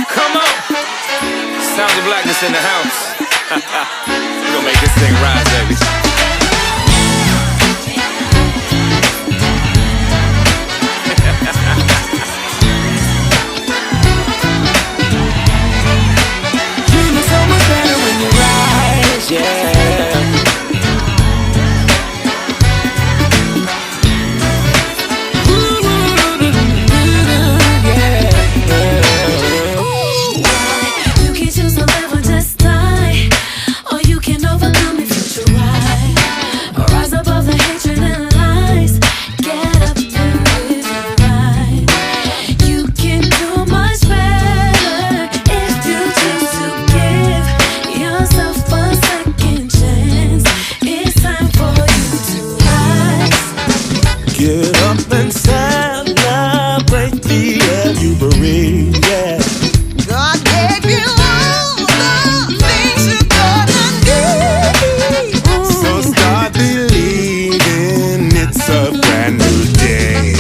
Come on! Sounds of Blackness in the house. We gon' make this thing rise, baby. You look so much better when you rise, yeah. Get up and celebrate the air you breathe, yeah. God gave you all the things you're gonna need. So start believing it's a brand new day.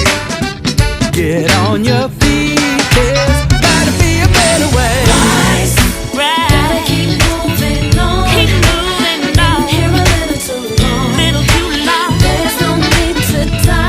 Get on your feet, there's gotta be a better way. Rise, gotta keep moving on. Keep moving on. Here a little too long. Little too long. There's no need to die.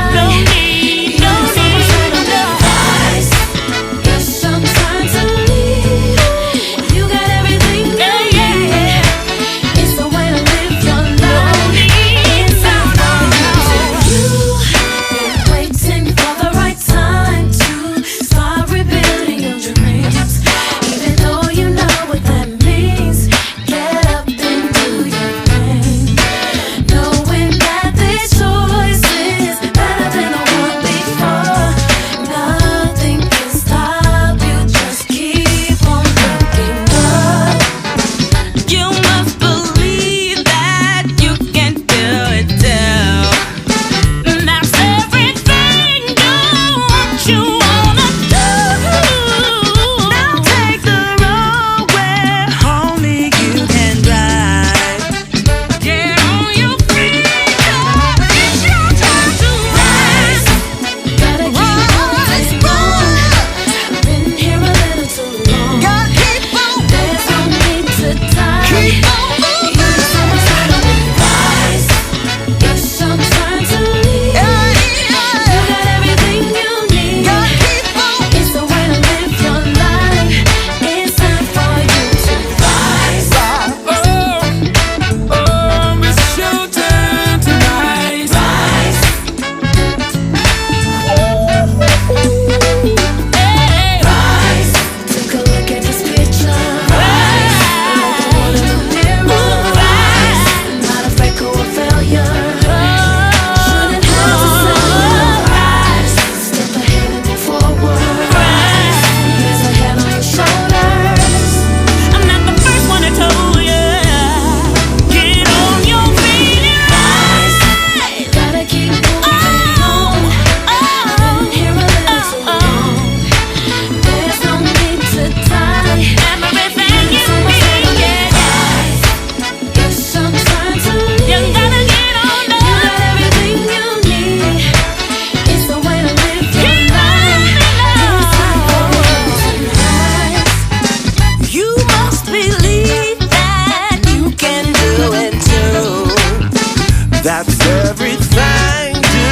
That's everything, do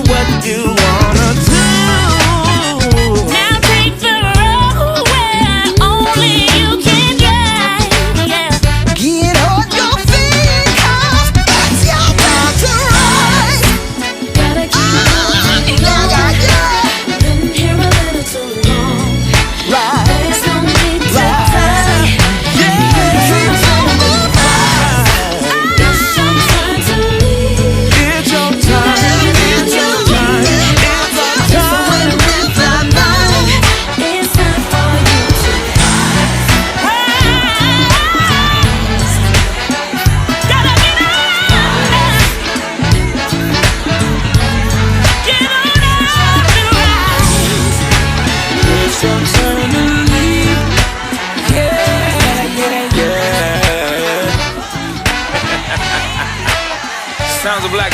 what you wanna do. Now take the road where only you can drive, yeah. Get on your feet, 'cause it's your time to rise. Gotta keep moving. Been here a little too long. There's no need to die. Keep on the rise. It's your time to leave. It's your time, it's your time.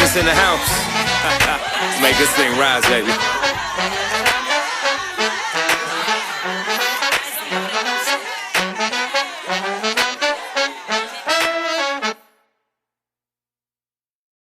Blackness in the house. Make this thing rise, baby.